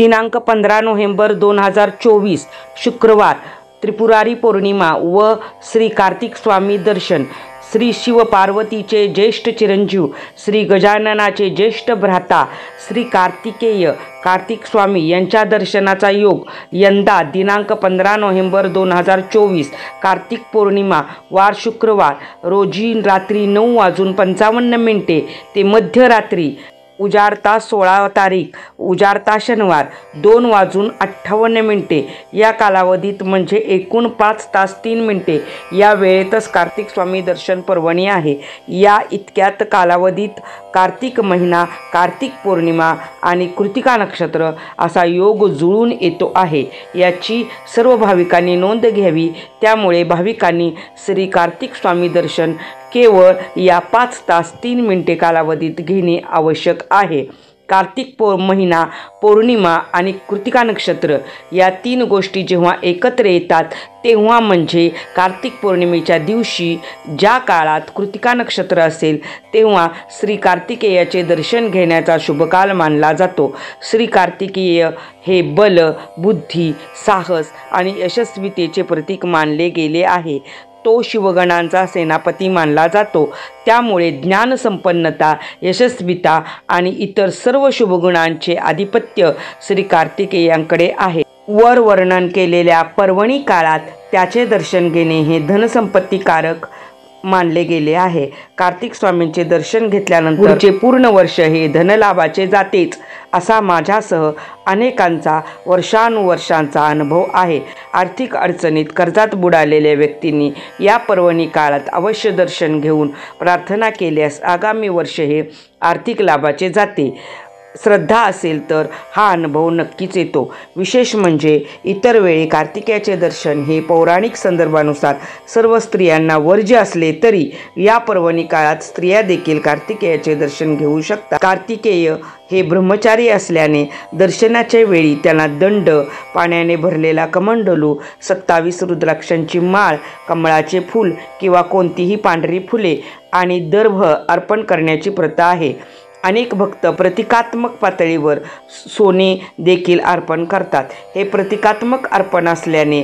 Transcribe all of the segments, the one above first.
दिनांक 15 नोव्हेंबर 2024 शुक्रवार त्रिपुरारी पौर्णिमा व श्री कार्तिक स्वामी दर्शन। श्री शिव पार्वतीचे ज्येष्ठ चिरंजीव, श्री गजाननाचे ज्येष्ठ भ्राता श्री कार्तिकेय कार्तिक स्वामी यांच्या दर्शनाचा योग यंदा दिनांक 15 नोव्हेंबर 2024 कार्तिक पौर्णिमा वार शुक्रवार रोजी रात्री 9:55 ते मध्यरात्री उजाडता 16 तारीख उजाडता शनिवार 2:58 या कालावधीत म्हणजे एकूण 5 तास 3 मिनिटे या वेळेतच कार्तिक स्वामी दर्शन पर्वणी आहे। या इतक्यात कालावधीत कार्तिक महिना, कार्तिक पौर्णिमा आणि कृतिका नक्षत्र असा योग जुळून येतो आहे। याची सर्व भाविकांनी नोंद घ्यावी। त्यामुळे भाविकांनी श्री कार्तिक स्वामी दर्शन केवळ या 5 तास 3 मिनिटे कालावधीत घेणे आवश्यक आहे। कार्तिक महिना, पौर्णिमा आणि कृतिका नक्षत्र या 3 गोष्टी जेव्हा एकत्र येतात तेव्हा म्हणजे कार्तिक पौर्णिमेच्या दिवशी ज्या काळात कृतिका नक्षत्र असेल तेव्हा श्री कार्तिकेयाचे दर्शन घेण्याचा शुभकाल मानला जातो। श्री कार्तिकेय हे बल, बुद्धी, साहस आणि यशस्वीतेचे प्रतीक मानले गेले आहे। तो शिवगणांचा सेनापती मानला जातो। त्यामुळे ज्ञानसंपन्नता, यशस्वीता आणि इतर सर्व शुभगुणांचे आधिपत्य श्री कार्तिकेयांकडे आहे। वर वर्णन केलेल्या पर्वणी काळात त्याचे दर्शन घेणे हे धनसंपत्तीकारक मानले गेले आहे। कार्तिक स्वामींचे दर्शन घेतल्यानंतर पुढचे पूर्ण वर्ष हे धनलाभाचे जातेच असा माझ्यासह अनेकांचा वर्षानुवर्षांचा अनुभव आहे। आर्थिक अडचणीत कर्जात बुडालेल्या व्यक्तींनी या पर्वणी काळात अवश्य दर्शन घेऊन प्रार्थना केल्यास आगामी वर्ष हे आर्थिक लाभाचे जाते। श्रद्धा असेल तर हा अनुभव नक्कीच येतो। विशेष म्हणजे इतर वेळी कार्तिकेयाचे दर्शन हे पौराणिक संदर्भानुसार सर्व स्त्रियांना वर्ज्य असले तरी या पर्वणी काळात स्त्रिया देखील कार्तिकेयाचे दर्शन घेऊ शकतात। कार्तिकेय हे ब्रह्मचारी असल्याने दर्शनाच्या वेळी त्यांना दंड, पाण्याने भरलेला कमंडलू, 27 रुद्राक्षांची माळ, कमळाचे फूल किंवा कोणतीही पांढरी फुले आणि दर्भ अर्पण करण्याची प्रथा आहे। अनेक भक्त प्रतिकात्मक पातळीवर सोने देखील अर्पण करतात। हे प्रतिकात्मक अर्पण असल्याने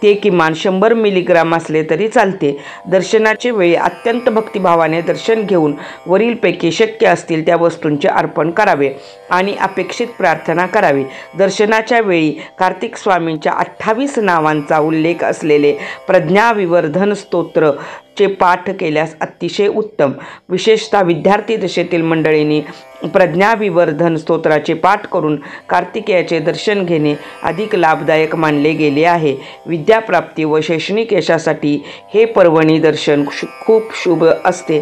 ते किमान 100 मिलीग्राम असले तरी चालते। दर्शनाच्या वेळी अत्यंत भक्तिभावाने दर्शन घेऊन वरीलपैकी शक्य असतील त्या वस्तूंचे अर्पण करावे आणि अपेक्षित प्रार्थना करावी। दर्शनाच्या वेळी कार्तिक स्वामींच्या 28 नावांचा उल्लेख असलेले प्रज्ञाविवर्धन स्तोत्र चे पाठ केल्यास अतिशय उत्तम। विशेषतः विद्यार्थी दशेतील मंडळींनी प्रज्ञाविवर्धन स्तोत्राचे पाठ करून कार्तिकेयाचे दर्शन घेणे अधिक लाभदायक मानले गेले आहे। विद्याप्राप्ती व शैक्षणिक यशासाठी हे पर्वणी दर्शन खूप शुभ असते।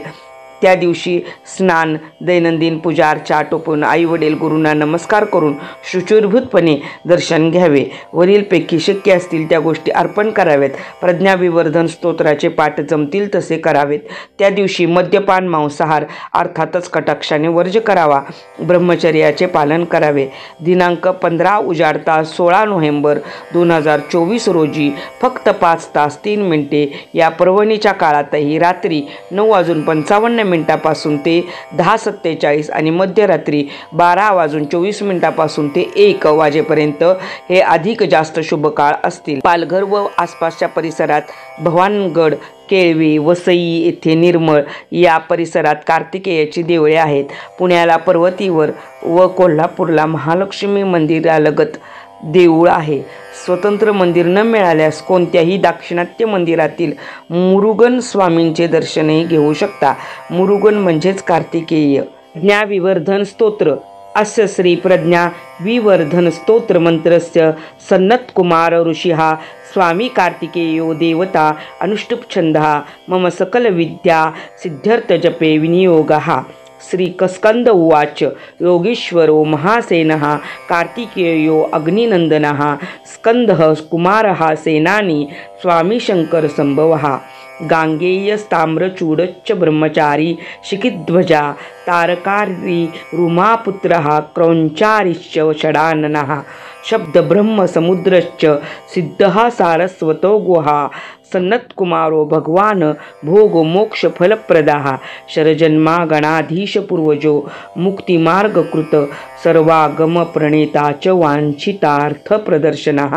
त्या दिवशी स्नान, दैनंदिन पूजा अर्चा आटोपून आईवडील गुरूंना नमस्कार करून शुचिर्भूतपणे दर्शन घ्यावे। वरीलपैकी शक्य असतील त्या गोष्टी अर्पण कराव्यात। प्रज्ञाविवर्धन स्तोत्राचे पाठ जमतील तसे करावेत। त्या दिवशी मद्यपान, मांसाहार अर्थातच कटाक्षाने वर्ज्य करावा। ब्रह्मचर्याचे पालन करावे। दिनांक 15 उजाडता 16 नोव्हेंबर 2024 रोजी फक्त 5 तास 3 मिनिटे या पर्वणीच्या काळातही रात्री 9:55 मिनिटापासून ते 10:47 आणि मध्यरात्री 12:24 पासून ते 1 वाजेपर्यंत हे अधिक जास्त शुभ काळ असतील। पालघर व आसपासच्या परिसरात भवानगड, केळवे, वसई येथे निर्मळ या परिसरात कार्तिकेयाची देवळे आहेत। पुण्याला पर्वतीवर व कोल्हापूरला महालक्ष्मी मंदिरालगत देऊळ आहे। स्वतंत्र मंदिर न मिळाल्यास कोणत्याही दाक्षिणात्य मंदिरातील मुरुगन स्वामींचे दर्शनही घेऊ शकता। मुरुगन म्हणजेच कार्तिकेय। प्रज्ञाविवर्धन स्तोत्र अस्य श्री प्रज्ञाविवर्धन स्तोत्र मंत्रस्य सन्नत कुमार ऋषिः स्वामी कार्तिकेयो देवता अनुष्टुप छंदः मम सकल विद्या सिद्ध्यर्थ जपे विनियोगः। श्री कस्कंद उवाच योगीश्वरो महासेनः कार्तिकेयो अग्निनंदनः स्कंदः कुमारः सेनानी स्वामी शंकर संभवः। गांगेय ताम्रचूडच्च ब्रह्मचारी शिखिध्वजा तारकारी रुमापुत्रः क्रौञ्चारिश्च षडाननः शब्दब्रह्मसमुद्रश्च सिद्धः सारस्वतो गुहा सनत्कुमारो भगवान् भोगमोक्षफलप्रदाः शरजन्मागणाधीशपूर्वजो मुक्तिमार्गकृत सर्वागमप्रणेता च वाञ्छितार्थप्रदर्शनः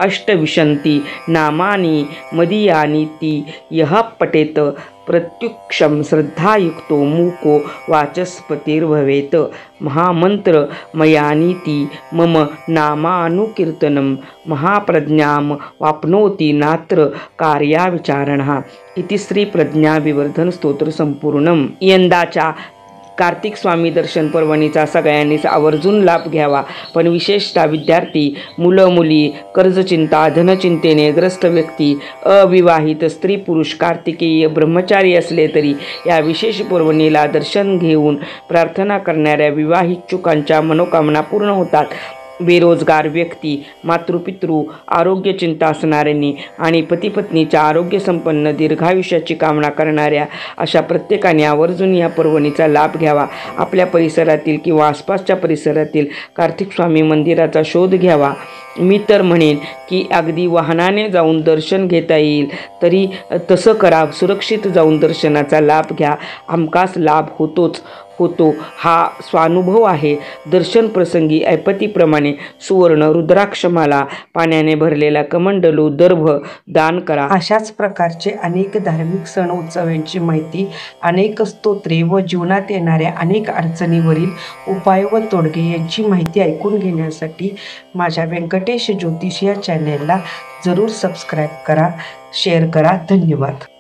अष्टविंशति नामानि मदीयानीति यः पठेत प्रत्युक्षं श्रद्धायुक्तो मूको वाचस्पतिर्भवेत् महामंत्र मयानीति मम नामानुकीर्तनं महाप्रज्ञां वाप्नोति नात्र कार्याविचारणः इति श्री प्रज्ञाविवर्धन स्तोत्र संपूर्णम। यंदाच्या कार्तिक स्वामी दर्शन पर्वणीचा सगळ्यांनीच आवर्जून लाभ घ्यावा, पण विशेषतः विद्यार्थी, मुलं मुली, कर्जचिंता धनचिंतेने ग्रस्त व्यक्ती, अविवाहित स्त्री पुरुष, कार्तिकेय ब्रह्मचारी असले तरी या विशेष पर्वणीला दर्शन घेऊन प्रार्थना करणाऱ्या विवाहिच्छुकांच्या मनोकामना पूर्ण होतात। बेरोजगार व्यक्ती, मातृपितृ, आरोग्य चिंता असणाऱ्यांनी आणि पतीपत्नीच्या आरोग्य संपन्न दीर्घायुष्याची कामना करणाऱ्या अशा प्रत्येकाने आवर्जून या पर्वणीचा लाभ घ्यावा। आपल्या परिसरातील किंवा आसपासच्या परिसरातील कार्तिक स्वामी मंदिराचा शोध घ्यावा। मी तर म्हणेन की अगदी वाहनाने जाऊन दर्शन घेता येईल तरी तसं करा, सुरक्षित जाऊन दर्शनाचा लाभ घ्या, हमखास लाभ होतो हा स्वानुभव आहे। दर्शन प्रसंगी ऐपतीप्रमाणे सुवर्ण रुद्राक्षमाला, पाण्याने भरलेला कमंडलू, दर्भ दान करा। अशाच प्रकारचे अनेक धार्मिक सण उत्सवांची माहिती, अनेक स्तोत्रे व जीवनात येणाऱ्या अनेक अडचणीवरील उपाय व तोडगे यांची माहिती ऐकून घेण्यासाठी माझ्या व्यंकटेश ज्योतिष या चॅनेलला जरूर सबस्क्राईब करा, शेअर करा। धन्यवाद।